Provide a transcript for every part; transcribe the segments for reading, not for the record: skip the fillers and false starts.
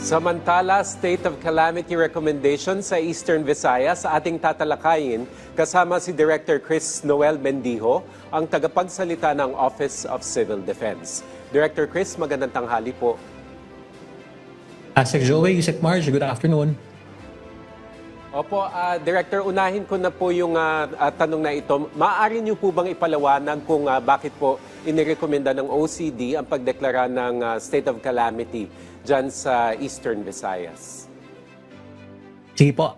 Samantala, state of calamity recommendation sa Eastern Visayas sa ating tatalakayin kasama si Director Chris Noel Mendijo, ang tagapagsalita ng Office of Civil Defense. Director Chris, magandang tanghali po. Sec Joey, Sec Marge, good afternoon. Opo, Director, unahin ko na po yung tanong na ito. Maaari niyo po bang ipalawanan kung bakit po inirekomenda ng OCD ang pagdeklara ng state of calamity dyan sa Eastern Visayas? Sige po.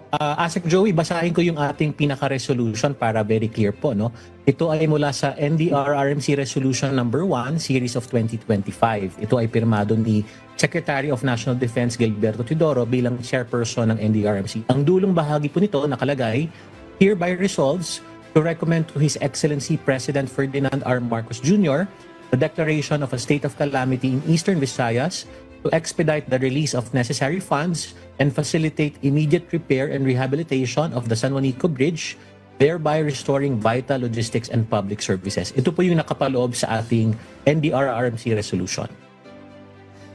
Sec Joey, basahin ko yung ating pinaka-resolution para very clear po. No? Ito ay mula sa NDRRMC Resolution number 1, Series of 2025. Ito ay pirmado ni Secretary of National Defense Gilberto Teodoro bilang chairperson ng NDRRMC. Ang dulong bahagi po nito nakalagay, hereby resolves to recommend to His Excellency President Ferdinand R. Marcos Jr. the declaration of a state of calamity in Eastern Visayas to expedite the release of necessary funds and facilitate immediate repair and rehabilitation of the San Juanico Bridge, thereby restoring vital logistics and public services. Ito po yung nakapaloob sa ating NDRRMC resolution.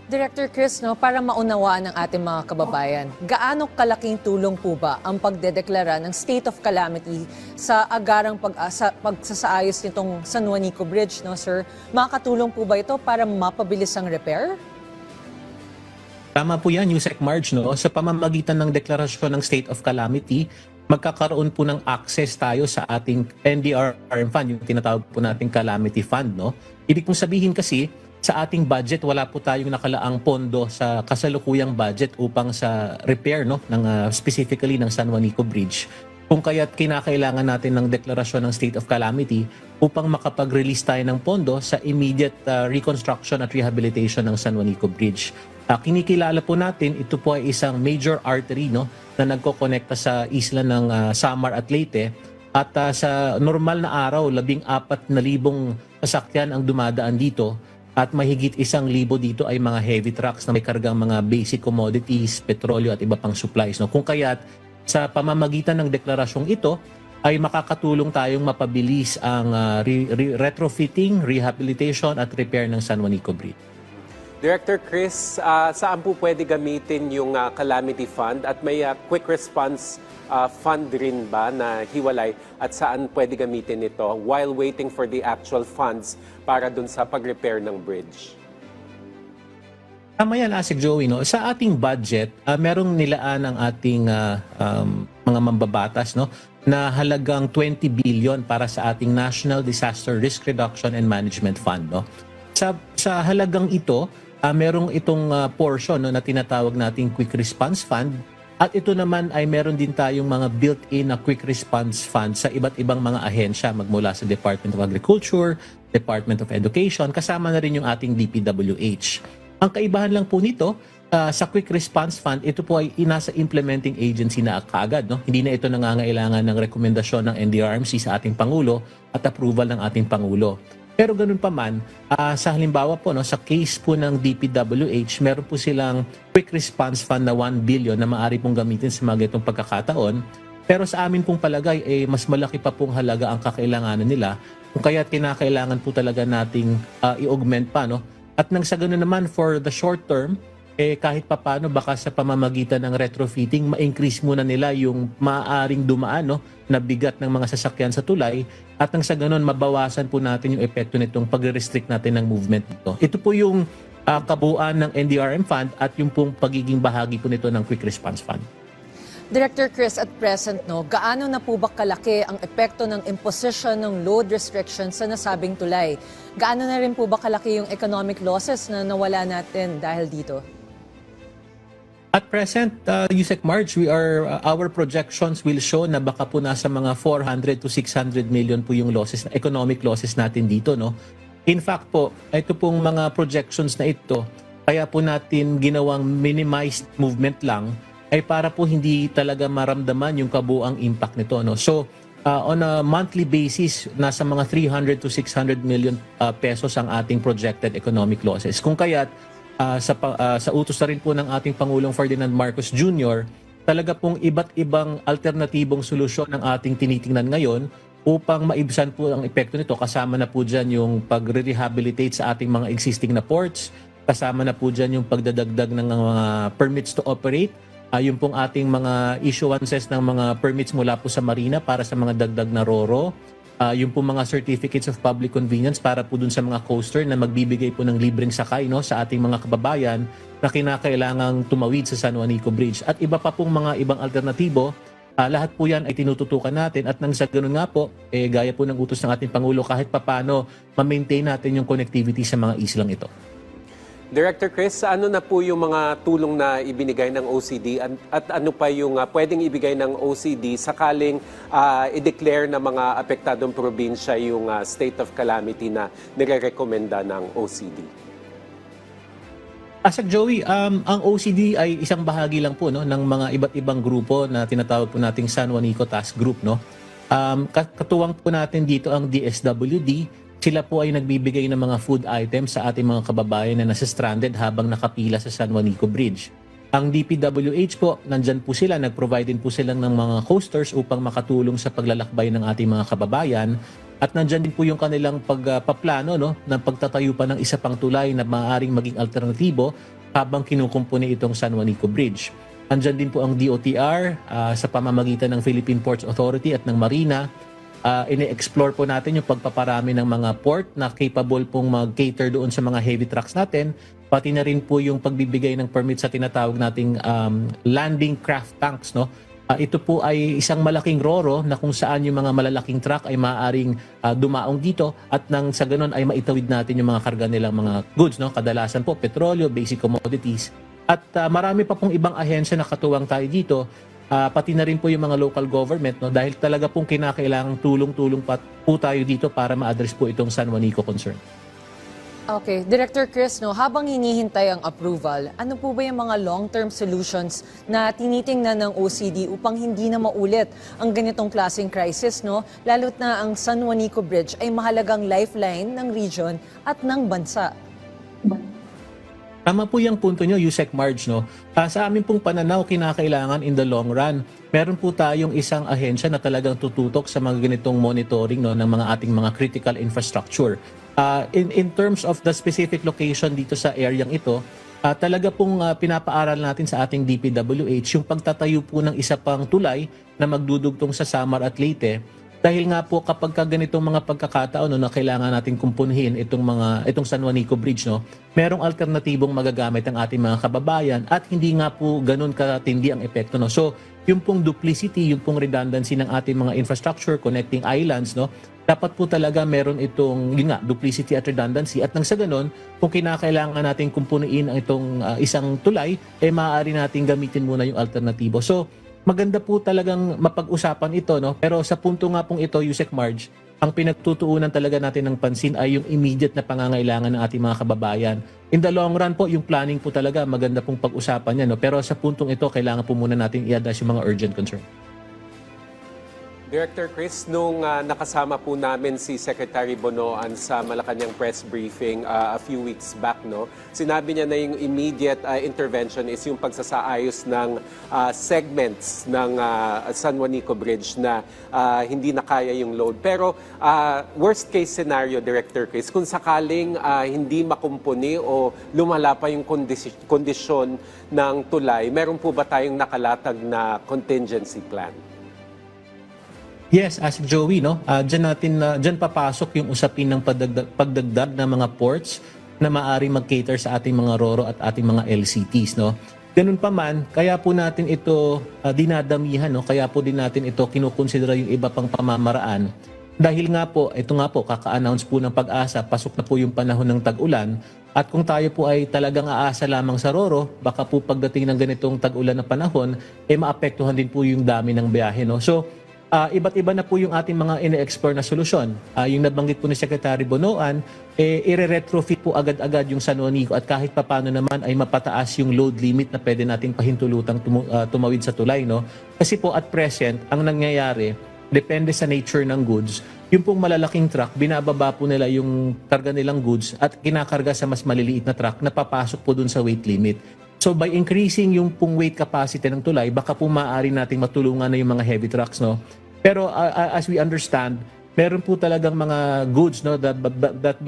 Director Chris, para maunawaan ng ating mga kababayan, gaano kalaking tulong po ba ang pagdedeklara ng state of calamity sa agarang pagsasaayos nitong San Juanico Bridge, sir? Makakatulong po ba ito para mapabilis ang repair? Tama po yan, Sec Marge. Sa pamamagitan ng deklarasyon ng state of calamity, magkakaroon po ng access tayo sa ating NDRRM fund, yung tinatawag po nating calamity fund. Ibig pong sabihin kasi, sa ating budget, wala po tayong nakalaang pondo sa kasalukuyang budget upang sa repair specifically ng San Juanico Bridge. Kung kaya't kinakailangan natin ng deklarasyon ng state of calamity upang makapag-release tayo ng pondo sa immediate reconstruction at rehabilitation ng San Juanico Bridge. Kinikilala po natin, ito po ay isang major artery na nagkokonekta sa isla ng Samar at Leyte. At sa normal na araw, 14,000 sasakyan ang dumadaan dito. At mahigit 1,000 dito ay mga heavy trucks na may kargang mga basic commodities, petrolyo at iba pang supplies. Kung kaya't sa pamamagitan ng deklarasyong ito ay makakatulong tayong mapabilis ang retrofitting, rehabilitation at repair ng San Juanico Bridge. Director Chris, saan po pwede gamitin yung calamity fund at may quick response fund rin ba na hiwalay at saan pwede gamitin ito while waiting for the actual funds para dun sa pag-repair ng bridge? Tama yan, Sec Joey. Sa ating budget, merong nilaan ang ating mga mambabatas na halagang 20 billion para sa ating National Disaster Risk Reduction and Management Fund. Sa halagang ito, merong itong portion na tinatawag nating Quick Response Fund. At ito naman ay meron din tayong mga built-in na quick response funds sa iba't ibang mga ahensya magmula sa Department of Agriculture, Department of Education, kasama na rin yung ating DPWH. Ang kaibahan lang po nito, sa quick response fund, ito po ay nasa implementing agency na kaagad. Hindi na ito nangangailangan ng rekomendasyon ng NDRRMC sa ating Pangulo at approval ng ating Pangulo. Pero ganun pa man, sa halimbawa po, sa case po ng DPWH, meron po silang quick response fund na 1 billion na maaari pong gamitin sa mga itong pagkakataon. Pero sa amin pong palagay, mas malaki pa pong halaga ang kakailanganan nila. Kung kaya't kinakailangan po talaga nating i-augment pa. At nang sa ganun naman, for the short term, kahit papano baka sa pamamagitan ng retrofitting, ma-increase muna nila yung maaaring dumaan na bigat ng mga sasakyan sa tulay at nang sa ganun mabawasan po natin yung epekto nitong pag-restrict natin ng movement dito. Ito po yung kabuuan ng NDRRM Fund at yung pong pagiging bahagi po nito ng Quick Response Fund. Director Chris, at present, gaano na po ba kalaki ang epekto ng imposition ng load restrictions sa nasabing tulay? Gaano na rin po ba kalaki yung economic losses na nawala natin dahil dito? At present, Sec Marge, our projections will show na baka po nasa mga 400 to 600 million po yung losses, economic losses natin dito. In fact po, ito pong mga projections na ito, kaya po natin ginawang minimized movement lang, ay para po hindi talaga maramdaman yung kabuang impact nito. So, on a monthly basis, nasa mga 300 to 600 million pesos ang ating projected economic losses. Kung kaya't, sa utos na rin po ng ating Pangulong Ferdinand Marcos Jr., talaga pong iba't ibang alternatibong solusyon ang ating tinitingnan ngayon upang maibsan po ang epekto nito. Kasama na po dyan yung pag-rehabilitate sa ating mga existing na ports, Kasama na po dyan yung pagdadagdag ng mga permits to operate. Yung pong ating mga issuances ng mga permits mula po sa Marina para sa mga dagdag na RORO. Yung po mga certificates of public convenience para po dun sa mga coaster na magbibigay po ng libreng sakay, no, sa ating mga kababayan na kinakailangang tumawid sa San Juanico Bridge. At iba pa pong mga ibang alternatibo, lahat po yan ay tinututukan natin at nang sa ganun nga po, gaya po ng utos ng ating Pangulo, kahit papano ma-maintain natin yung connectivity sa mga islang ito. Director Chris, ano na po yung mga tulong na ibinigay ng OCD at ano pa yung pwedeng ibigay ng OCD sakaling i-declare na mga apektadong probinsya yung state of calamity na nire-recommenda ng OCD? Asak Joey, ang OCD ay isang bahagi lang po, no, ng mga iba't ibang grupo na tinatawag po nating San Juanico Task Group, no. Katuwang po natin dito ang DSWD. Sila po ay nagbibigay ng mga food items sa ating mga kababayan na nasa stranded habang nakapila sa San Juanico Bridge. Ang DPWH po, nandyan po sila, nag-provide din po sila ng mga coasters upang makatulong sa paglalakbay ng ating mga kababayan. At nandyan din po yung kanilang pagpaplano, no, ng pagtatayo pa ng isa pang tulay na maaaring maging alternatibo habang kinukumpuni itong San Juanico Bridge. Nandyan din po ang DOTR sa pamamagitan ng Philippine Ports Authority at ng Marina. Ine-explore po natin yung pagpaparami ng mga port na capable pong mag-cater doon sa mga heavy trucks natin. Pati na rin po yung pagbibigay ng permit sa tinatawag nating landing craft tanks, no? Ito po ay isang malaking roro na kung saan yung mga malalaking truck ay maaaring dumaong dito at nang sa ganun ay maitawid natin yung mga karga nilang mga goods, no? Kadalasan po petrolyo, basic commodities. At marami pa pong ibang ahensya na katuwang tayo dito. Pati na rin po yung mga local government, no, dahil talaga pong kinakailangang tulong-tulong po tayo dito para ma-address po itong San Juanico concern. Okay, Director Chris, no, habang hinihintay ang approval, ano po ba yung mga long-term solutions na tinitingnan ng OCD upang hindi na maulit ang ganitong klaseng crisis, no? Lalo't na ang San Juanico Bridge ay mahalagang lifeline ng region at ng bansa. Tama po yung punto nyo, Yusek Marge, no? Sa amin pong pananaw, kinakailangan in the long run, meron po tayong isang ahensya na talagang tututok sa mga ganitong monitoring, no, ng mga ating mga critical infrastructure. In terms of the specific location dito sa areang ito, talaga pong pinapaaral natin sa ating DPWH yung pagtatayo po ng isa pang tulay na magdudugtong sa Samar at Leyte. Dahil nga po kapag ganitong mga pagkakataon, no, na kailangan natin kumpunhin itong San Juanico Bridge, no, merong alternatibong magagamit ang ating mga kababayan at hindi nga po ganun katindi ang epekto, no. So, yung pong duplicity, yung pong redundancy ng ating mga infrastructure connecting islands, no, dapat po talaga meron itong yun nga, duplicity at redundancy at nang sa ganun, kung kinakailangan natin kumpuniin ang itong isang tulay, maaari natin gamitin muna yung alternatibo. So, maganda po talagang mapag-usapan ito, no? Pero sa punto nga pong ito, Yusek Marge, ang pinagtutuunan talaga natin ng pansin ay yung immediate na pangangailangan ng ating mga kababayan. In the long run po, yung planning po talaga, maganda pong pag-usapan yan, no? Pero sa puntong ito, kailangan po muna natin i-address yung mga urgent concern. Director Chris, nung nakasama po namin si Secretary Bonoan sa Malacanang press briefing a few weeks back, no, sinabi niya na yung immediate intervention is yung pagsasaayos ng segments ng San Juanico Bridge na hindi na kaya yung load. Pero worst case scenario, Director Chris, kung sakaling hindi makumpuni o lumala pa yung kondisyon ng tulay, meron po ba tayong nakalatag na contingency plan? Yes, as Joey, no, dyan papasok yung usapin ng pagdagdag ng mga ports na maaari mag-cater sa ating mga RORO at ating mga LCTs, no. Ganun pa man, kaya po natin ito dinadamihan, no, kaya po din natin ito kinukonsidera yung iba pang pamamaraan. Dahil nga po, ito nga po, kaka-announce po ng Pag-asa, pasok na po yung panahon ng tag-ulan. At kung tayo po ay talagang aasa lamang sa RORO, baka po pagdating ng ganitong tag-ulan na panahon, maapektuhan din po yung dami ng biyahe, no. So, iba't iba na po yung ating mga ine-explore na solusyon. Yung nabanggit po ni Secretary Bonoan, i-retrofit po agad-agad yung San Juanico at kahit papano naman ay mapataas yung load limit na pwede nating pahintulutang tumawid sa tulay, no? Kasi po at present, ang nangyayari, depende sa nature ng goods, yung pong malalaking truck, binababa po nila yung karga nilang goods at kinakarga sa mas maliliit na truck na papasok po dun sa weight limit. So by increasing yung pong weight capacity ng tulay, baka po maaari nating matulungan na yung mga heavy trucks, no? Pero as we understand, meron po talagang mga goods, no, that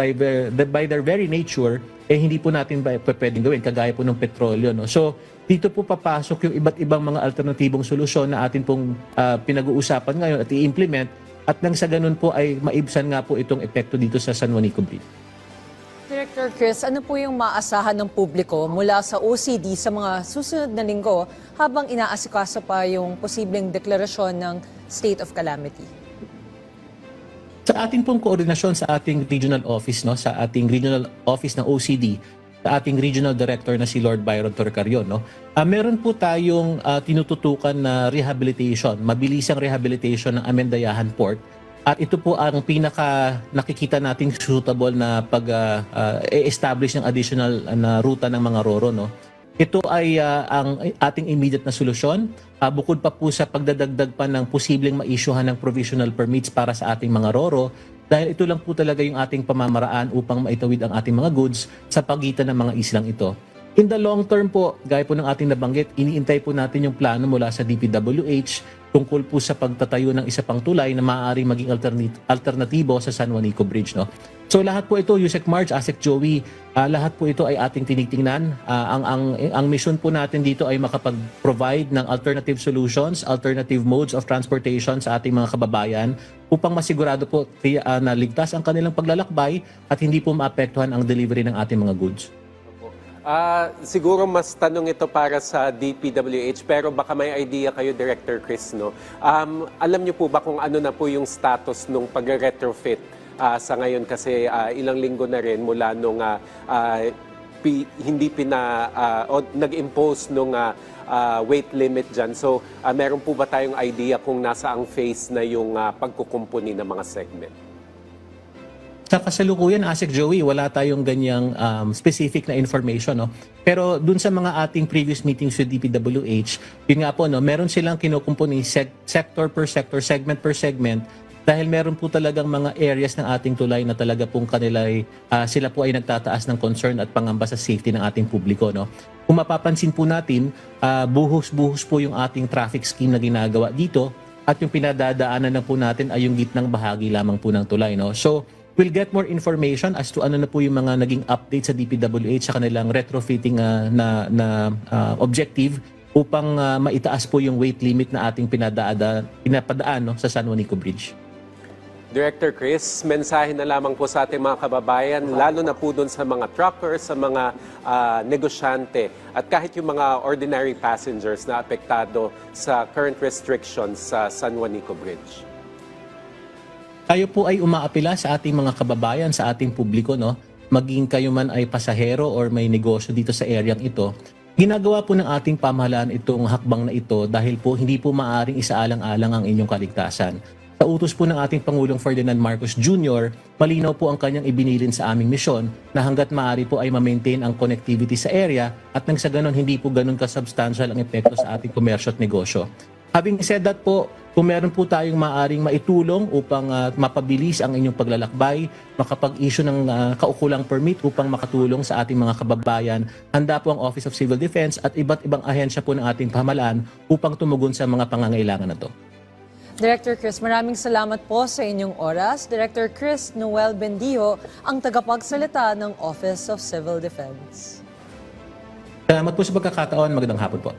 by their very nature hindi po natin pwedeng gawin, kagaya po ng petrolyo, no. So dito po papasok yung iba't ibang mga alternatibong solusyon na atin pong pinag-uusapan ngayon at i-implement, at nang sa ganun po ay maibsan nga po itong epekto dito sa San Juanico Bridge. Director Chris, ano po yung maasahan ng publiko mula sa OCD sa mga susunod na linggo habang inaasikaso pa yung posibleng deklarasyon ng state of calamity? Sa ating pong koordinasyon sa ating regional office, no, sa ating regional office ng OCD, sa ating regional director na si Lord Byron Torcarion, no, meron po tayong tinututukan na rehabilitation, mabilisang rehabilitation ng Amendayahan Port. At ito po ang pinaka nakikita nating suitable na pag-establish ng additional na ruta ng mga RoRo, no. Ito ay ang ating immediate na solusyon. Bukod pa po sa pagdadagdag pa ng posibleng ma-issuehan ng provisional permits para sa ating mga RoRo, dahil ito lang po talaga yung ating pamamaraan upang maitawid ang ating mga goods sa pagitan ng mga islang ito. In the long term po, gaya po ng ating nabanggit, iniintay po natin yung plano mula sa DPWH tungkol po sa pagtatayo ng isa pang tulay na maaaring maging alternatibo sa San Juanico Bridge, no. So lahat po ito, Yusek Marge, Asek Joey, lahat po ito ay ating tinitingnan. Ang mission po natin dito ay makapag-provide ng alternative solutions, alternative modes of transportation sa ating mga kababayan upang masigurado po na ligtas ang kanilang paglalakbay at hindi po maapektuhan ang delivery ng ating mga goods. Siguro mas tanong ito para sa DPWH, pero baka may idea kayo, Director Chris, no? Alam niyo po ba kung ano na po yung status nung pag-retrofit sa ngayon? Kasi ilang linggo na rin mula nung nag-impose nung weight limit dyan. So, meron po ba tayong idea kung nasa ang phase na yung pagkukumpuni ng mga segment? Sa kasalukuyan, Asek Joey, wala tayong ganyang specific na information, no? Pero dun sa mga ating previous meetings with DPWH, yun nga po, no, meron silang kinukumpuni sector per sector, segment per segment, dahil meron po talagang mga areas ng ating tulay na talaga pong sila po ay nagtataas ng concern at pangamba sa safety ng ating publiko, no? Kung mapapansin po natin, buhos-buhos po yung ating traffic scheme na ginagawa dito, at yung pinadadaanan na po natin ay yung gitnang bahagi lamang po ng tulay, no? So, we'll get more information as to ano na po yung mga naging update sa DPWH sa kanilang retrofitting objective upang maitaas po yung weight limit na ating pinapadaan, no, sa San Juanico Bridge. Director Chris, mensahe na lamang po sa ating mga kababayan, lalo na po doon sa mga truckers, sa mga negosyante, at kahit yung mga ordinary passengers na apektado sa current restrictions sa San Juanico Bridge. Tayo po ay umaapila sa ating mga kababayan, sa ating publiko, no? Maging kayo man ay pasahero or may negosyo dito sa areang ito. Ginagawa po ng ating pamahalaan itong hakbang na ito dahil po hindi po maaaring isaalang-alang ang inyong kaligtasan. Sa utos po ng ating Pangulong Ferdinand Marcos Jr., malinaw po ang kanyang ibinilin sa aming misyon na hanggat maaari po ay ma-maintain ang connectivity sa area at nang sa ganon hindi po ganun kasubstantial ang epekto sa ating komersyo at negosyo. Having said that po, kung meron po tayong maaaring maitulong upang mapabilis ang inyong paglalakbay, makapag-issue ng kaukulang permit upang makatulong sa ating mga kababayan, handa po ang Office of Civil Defense at iba't ibang ahensya po ng ating pamahalaan upang tumugon sa mga pangangailangan na to. Director Chris, maraming salamat po sa inyong oras. Director Chris Noel Bendijo, ang tagapagsalita ng Office of Civil Defense. Salamat po sa pagkakataon. Magandang hapon po.